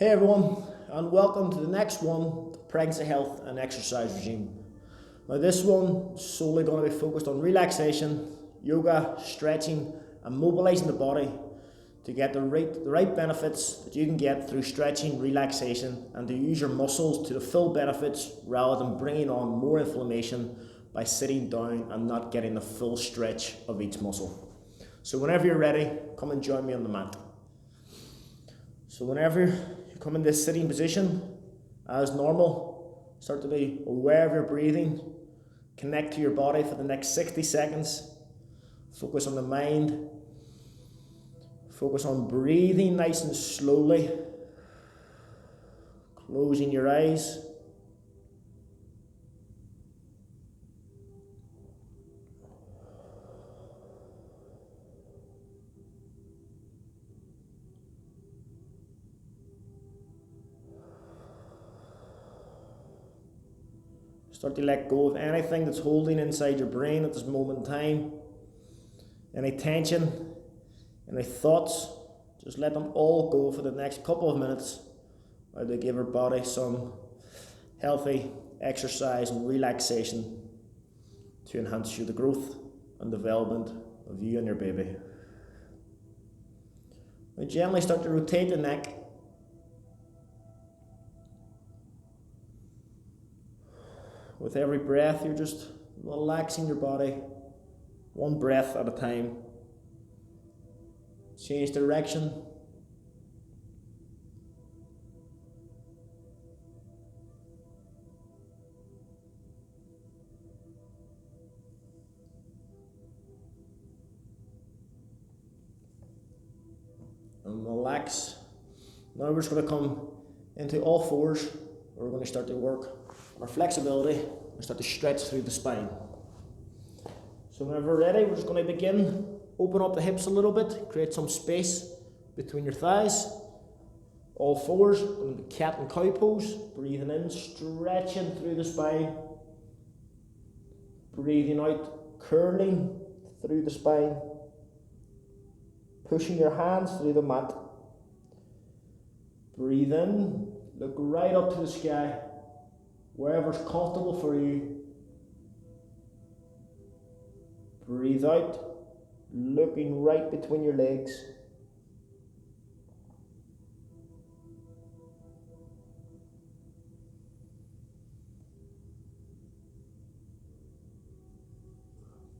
Hey everyone, and welcome to the next one, the Pregnancy Health and Exercise Regime. Now this one is solely going to be focused on relaxation, yoga, stretching and mobilising the body to get the right benefits that you can get through stretching, relaxation, and to use your muscles to the full benefits rather than bringing on more inflammation by sitting down and not getting the full stretch of each muscle. So whenever you're ready, come and join me on the mat. So whenever you come in this sitting position, as normal, start to be aware of your breathing, connect to your body for the next 60 seconds, focus on the mind, focus on breathing nice and slowly, closing your eyes. Start to let go of anything that's holding inside your brain at this moment in time. Any tension, any thoughts, just let them all go for the next couple of minutes while they give our body some healthy exercise and relaxation to enhance the growth and development of you and your baby. Now gently start to rotate the neck. With every breath, you're just relaxing your body, one breath at a time. Change direction. And relax. Now we're just going to come into all fours. We're going to start to work our flexibility and start to stretch through the spine. So whenever we're ready, we're just going to begin. Open up the hips a little bit, create some space between your thighs. All fours, going to cat and cow pose. Breathing in, stretching through the spine. Breathing out, curling through the spine. Pushing your hands through the mat. Breathe in, look right up to the sky, wherever's comfortable for you. Breathe out, looking right between your legs.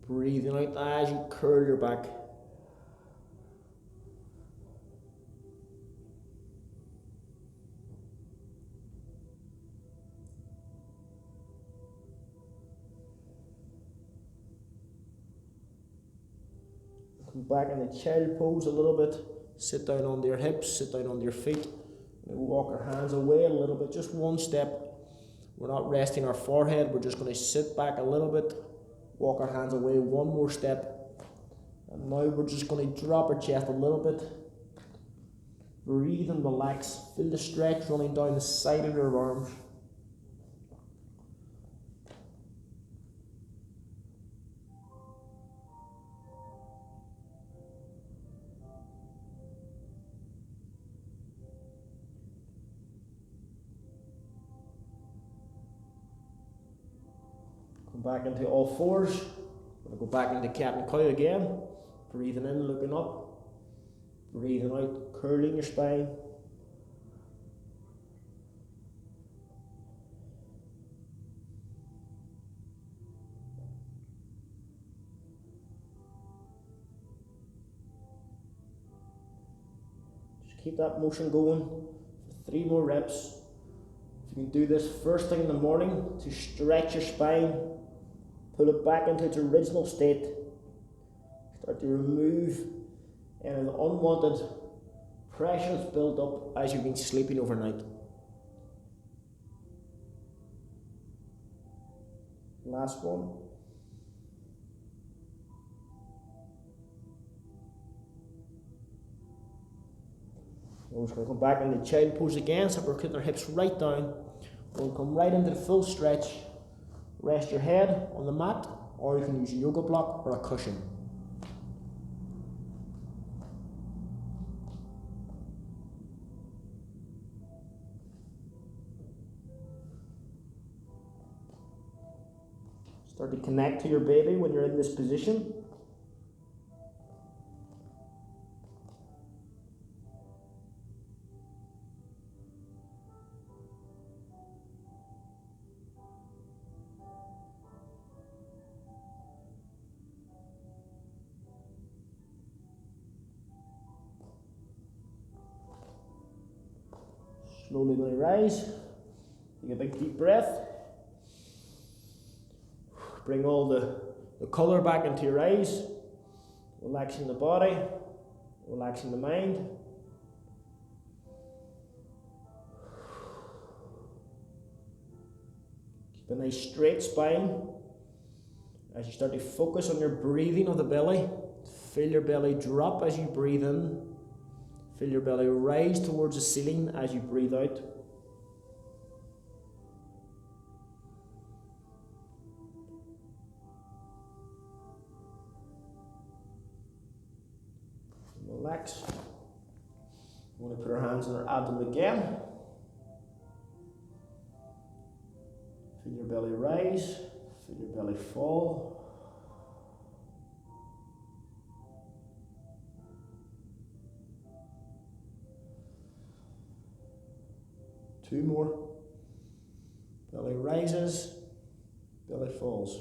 Breathing out as you curl your back. Come back in the child pose a little bit. Sit down onto your hips, sit down onto your feet. Maybe walk our hands away a little bit, just one step. We're not resting our forehead, we're just going to sit back a little bit. Walk our hands away one more step. And now we're just going to drop our chest a little bit. Breathe and relax. Feel the stretch running down the side of your arms. Come back into all fours. We'll go back into cat and cow again. Breathing in, looking up. Breathing out, curling your spine. Just keep that motion going for 3 more reps. If you can do this first thing in the morning to stretch your spine, pull it back into its original state. Start to remove any unwanted pressure that's built up as you've been sleeping overnight. Last one. We're just going to come back into child pose again, so we're putting our hips right down. We'll come right into the full stretch. Rest your head on the mat, or you can use a yoga block or a cushion. Start to connect to your baby when you're in this position. Slowly going to rise. Take a big deep breath. Bring all the colour back into your eyes. Relaxing the body. Relaxing the mind. Keep a nice straight spine. As you start to focus on your breathing of the belly, feel your belly drop as you breathe in. Feel your belly rise towards the ceiling as you breathe out. Relax. We're going to put our hands on our abdomen again. Feel your belly rise. Feel your belly fall. Two more. Belly rises, belly falls.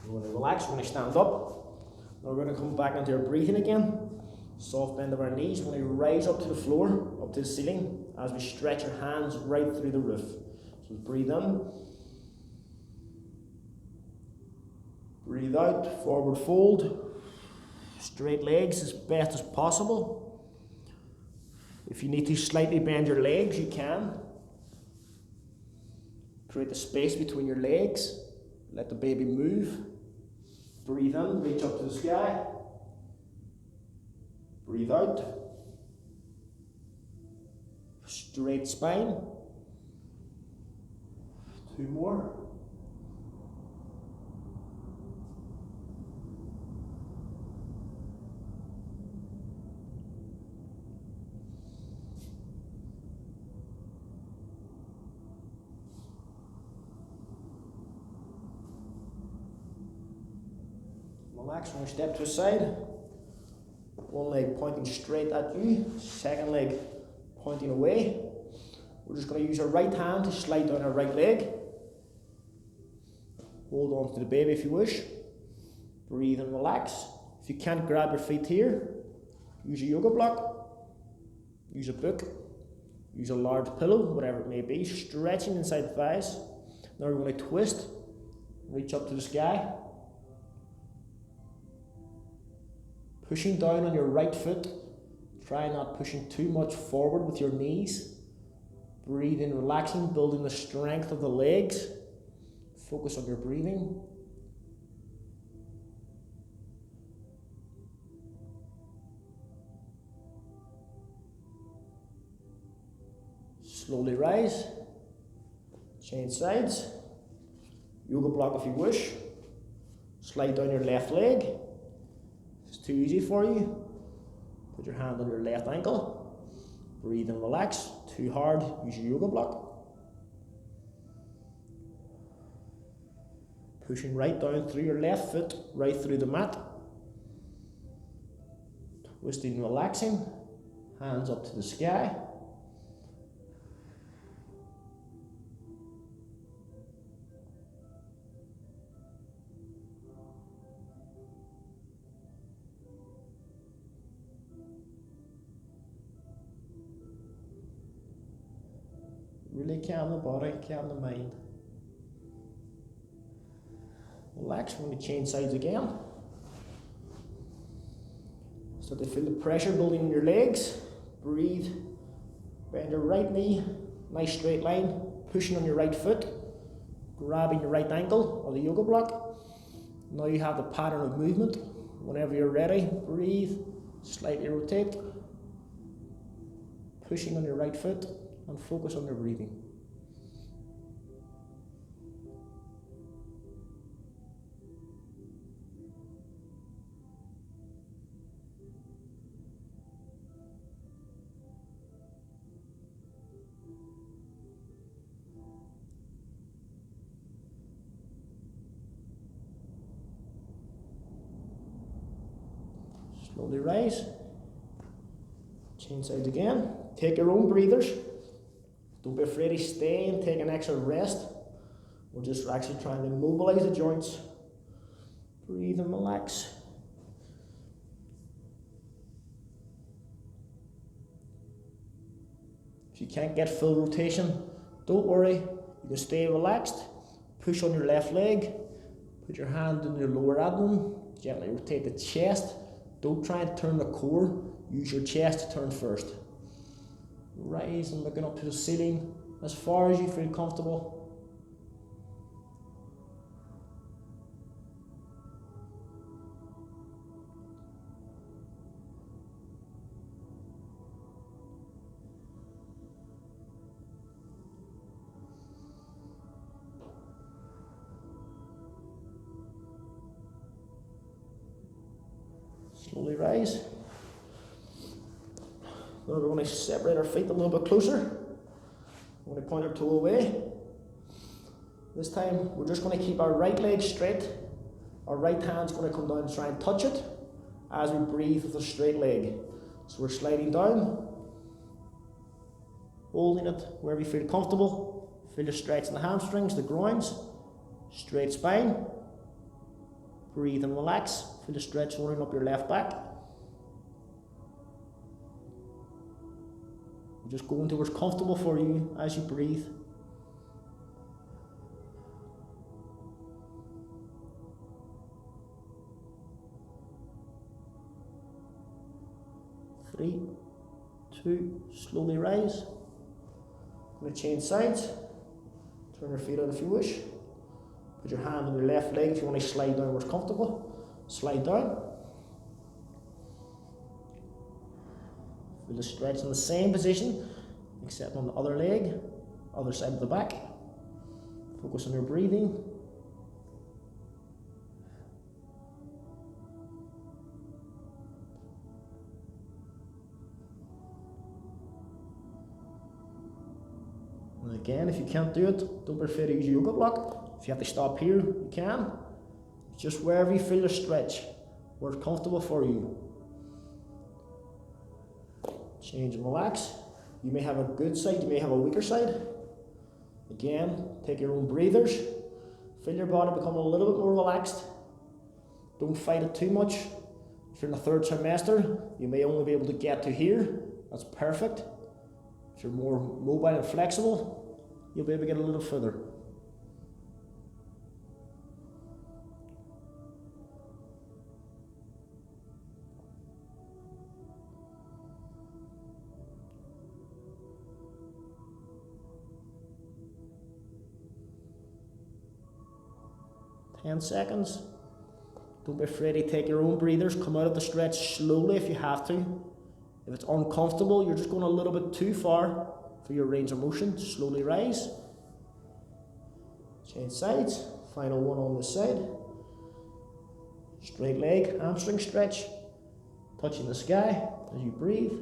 We're going to relax, we're going to stand up. Now we're going to come back into our breathing again. Soft bend of our knees. We're going to rise up to the floor, up to the ceiling, as we stretch our hands right through the roof. So breathe in. Breathe out, forward fold. Straight legs as best as possible. If you need to slightly bend your legs, you can. Create the space between your legs. Let the baby move. Breathe in, reach up to the sky. Breathe out. Straight spine. Two more. Relax when you step to the side. One leg pointing straight at you, second leg pointing away. We're just going to use our right hand to slide down our right leg. Hold on to the baby if you wish. Breathe and relax. If you can't grab your feet here, use a yoga block, use a book, use a large pillow, whatever it may be, stretching inside the thighs. Now we're going to twist, reach up to the sky. Pushing down on your right foot. Try not pushing too much forward with your knees. Breathe in, relaxing, building the strength of the legs. Focus on your breathing. Slowly rise. Change sides. Yoga block if you wish. Slide down your left leg. If it's too easy for you, put your hand on your left ankle. Breathe and relax. Too hard, use your yoga block. Pushing right down through your left foot, right through the mat. Twisting, relaxing. Hands up to the sky. Really calm the body, calm the mind. Relax when we change sides again. Start to feel the pressure building in your legs. Breathe. Bend your right knee, nice straight line. Pushing on your right foot. Grabbing your right ankle or the yoga block. Now you have the pattern of movement. Whenever you're ready, breathe. Slightly rotate. Pushing on your right foot. And focus on your breathing. Slowly rise. Change sides again. Take your own breathers. Don't be afraid to stay and take an extra rest. We're just actually trying to mobilize the joints. Breathe and relax. If you can't get full rotation, don't worry. You can stay relaxed. Push on your left leg. Put your hand in your lower abdomen. Gently rotate the chest. Don't try and turn the core. Use your chest to turn first. Rise and looking up to the ceiling as far as you feel comfortable. Slowly rise. Now we're going to separate our feet a little bit closer. I'm going to point our toe away. This time we're just going to keep our right leg straight. Our right hand's going to come down and try and touch it as we breathe with a straight leg. So we're sliding down, holding it wherever you feel comfortable. Feel the stretch in the hamstrings, the groins, straight spine. Breathe and relax. Feel the stretch running up your left back. Just go into what's comfortable for you as you breathe. Three, two, slowly rise. I'm going to change sides. Turn your feet out if you wish. Put your hand on your left leg if you want to slide down what's comfortable. Slide down. Feel the stretch in the same position, except on the other leg, other side of the back. Focus on your breathing. And again, if you can't do it, don't be afraid to use your yoga block. If you have to stop here, you can. Just wherever you feel the stretch, where it's comfortable for you. Change and relax. You may have a good side, you may have a weaker side. Again, take your own breathers. Feel your body become a little bit more relaxed. Don't fight it too much. If you're in the third trimester, you may only be able to get to here. That's perfect. If you're more mobile and flexible, you'll be able to get a little further. Ten seconds. Don't be afraid to take your own breathers. Come out of the stretch slowly if you have to. If it's uncomfortable, you're just going a little bit too far for your range of motion. Slowly rise. Change sides. Final one on this side. Straight leg, hamstring stretch. Touching the sky as you breathe.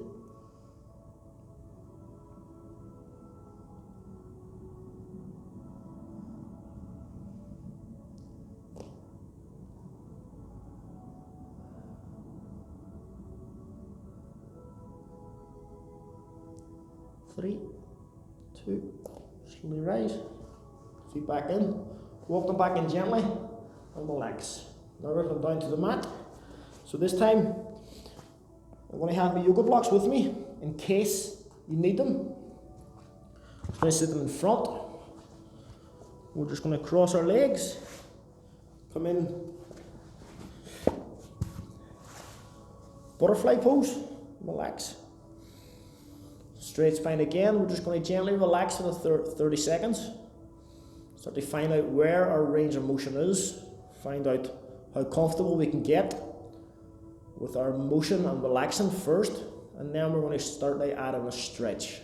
Three, two, slowly rise, feet back in, walk them back in gently, and relax. Now we're going down to the mat. So this time, I'm going to have my yoga blocks with me, in case you need them. I'm going to sit them in front. We're just going to cross our legs, come in, butterfly pose, relax. Straight spine again. We're just going to gently relax for the 30 seconds. Start to find out where our range of motion is. Find out how comfortable we can get with our motion and relaxing first. And then we're going to start by adding a stretch.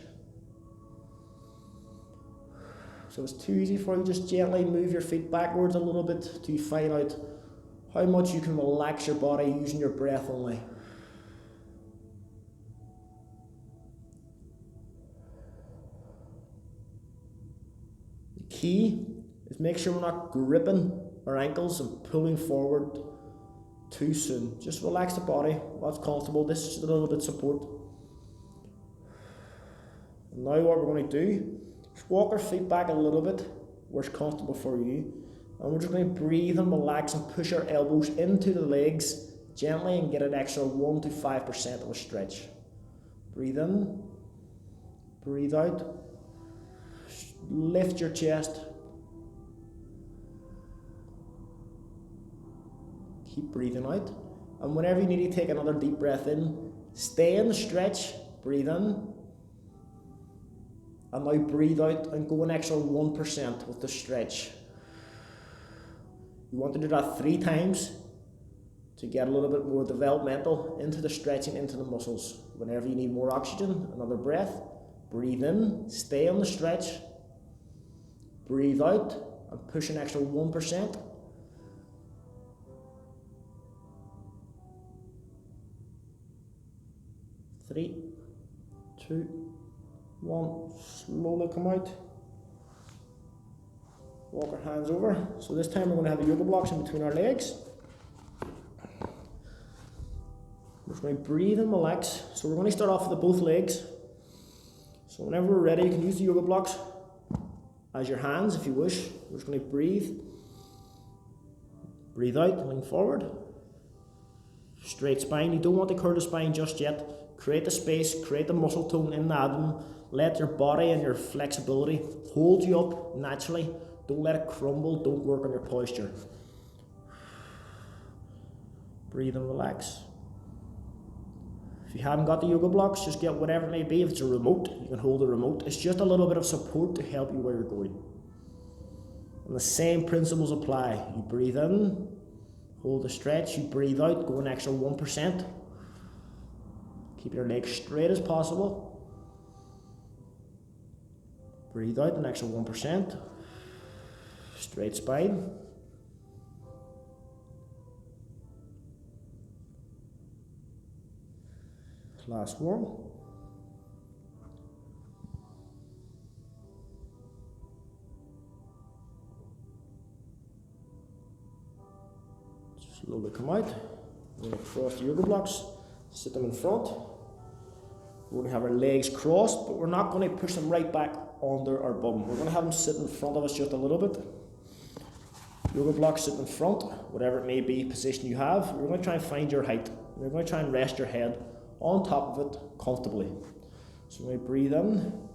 So it's too easy for you. Just gently move your feet backwards a little bit to find out how much you can relax your body using your breath only. Key is make sure we're not gripping our ankles and pulling forward too soon. Just relax the body, what's comfortable. This is a little bit of support. And now what we're going to do is walk our feet back a little bit where it's comfortable for you. And we're just going to breathe and relax and push our elbows into the legs gently and get an extra 1 to 5% of a stretch. Breathe in, breathe out, lift your chest. Keep breathing out. And whenever you need to take another deep breath in, stay in the stretch, breathe in. And now breathe out and go an extra 1% with the stretch. You want to do that 3 times to get a little bit more developmental into the stretching, into the muscles. Whenever you need more oxygen, another breath, breathe in, stay on the stretch, breathe out and push an extra 1%. Three, 2, 1, slowly come out. Walk our hands over. So this time we're going to have the yoga blocks in between our legs. We're just going to breathe and relax. So we're going to start off with both legs. So whenever we're ready, you can use the yoga blocks as your hands if you wish. We're just going to breathe. Breathe out, lean forward. Straight spine. You don't want to curl the spine just yet. Create the space, create the muscle tone in the abdomen. Let your body and your flexibility hold you up naturally. Don't let it crumble. Don't work on your posture. Breathe and relax. If you haven't got the yoga blocks, just get whatever it may be. If it's a remote, you can hold the remote. It's just a little bit of support to help you where you're going. And the same principles apply. You breathe in, hold the stretch. You breathe out, go an extra 1%. Keep your legs straight as possible. Breathe out an extra 1%. Straight spine. Last one. Slowly come out. We're going to cross the yoga blocks, sit them in front. We're going to have our legs crossed, but we're not going to push them right back under our bum. We're going to have them sit in front of us just a little bit. Yoga blocks sit in front, whatever it may be, position you have. We're going to try and find your height. We're going to try and rest your head on top of it comfortably. So we're going to breathe in,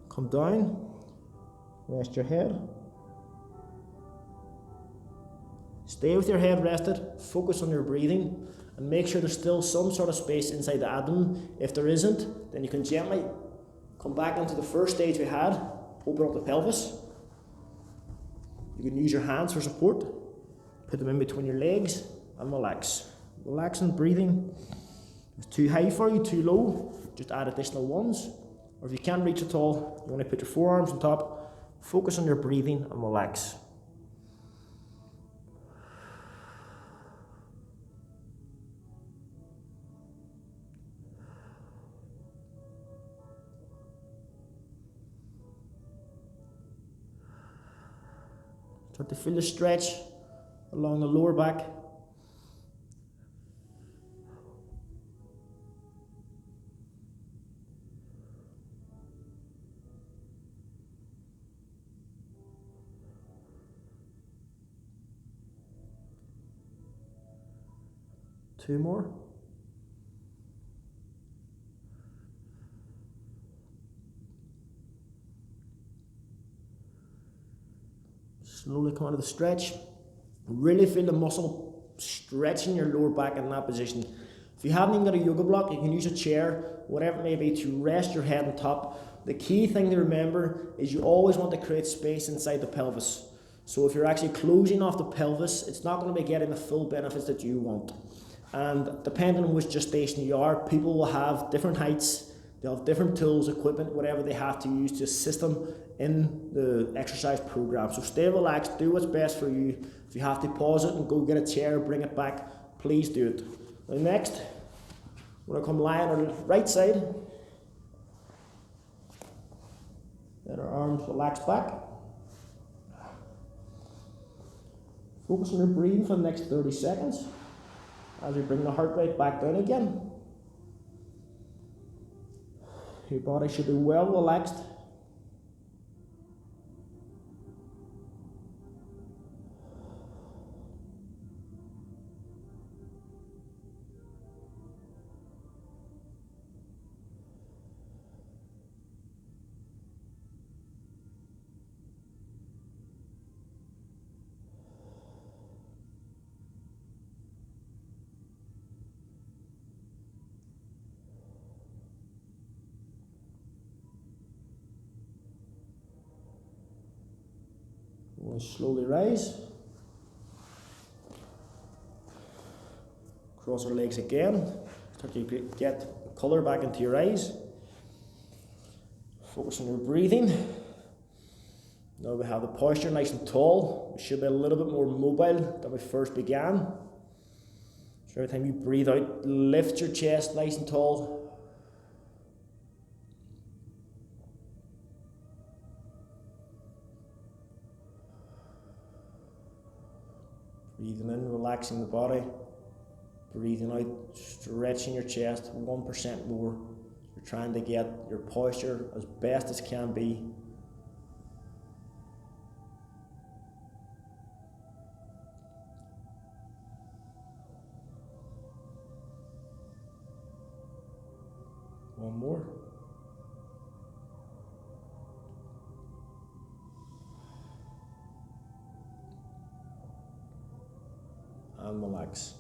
come down, rest your head. Stay with your head rested, focus on your breathing, and make sure there's still some sort of space inside the abdomen. If there isn't, then you can gently come back into the first stage we had, open up the pelvis. You can use your hands for support, put them in between your legs, and relax. Relaxing, breathing. If it's too high for you, too low, just add additional ones. Or if you can't reach at all, you want to put your forearms on top, focus on your breathing, and relax. Start to feel the stretch along the lower back. Two more. Slowly come out of the stretch. Really feel the muscle stretching your lower back in that position. If you haven't even got a yoga block, you can use a chair, whatever it may be, to rest your head on top. The key thing to remember is you always want to create space inside the pelvis. So if you're actually closing off the pelvis, it's not going to be getting the full benefits that you want. And depending on which gestation you are, people will have different heights. They'll have different tools, equipment, whatever they have to use to assist them in the exercise program. So stay relaxed, do what's best for you. If you have to pause it and go get a chair, bring it back, please do it. Now next, we're going to come lie on our right side. Let our arms relax back. Focus on your breathing for the next 30 seconds. as we bring the heart rate back down again. Your body should be well relaxed. We'll slowly rise. Cross our legs again. Start to get colour back into your eyes. Focus on your breathing. Now we have the posture nice and tall. We should be a little bit more mobile than we first began. So every time you breathe out, lift your chest nice and tall. Breathing in, relaxing the body. Breathing out, stretching your chest 1% more. You're trying to get your posture as best as can be. One more. And relax.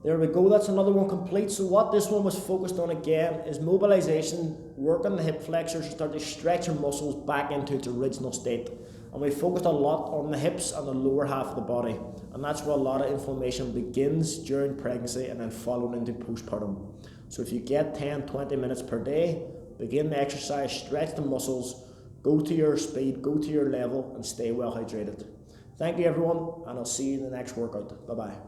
There we go, that's another one complete. So what this one was focused on again is mobilization, work on the hip flexors to start to stretch your muscles back into its original state. And we focused a lot on the hips and the lower half of the body. And that's where a lot of inflammation begins during pregnancy and then following into postpartum. So if you get 10-20 minutes per day, begin the exercise, stretch the muscles, go to your speed, go to your level, and stay well hydrated. Thank you everyone, and I'll see you in the next workout. Bye bye.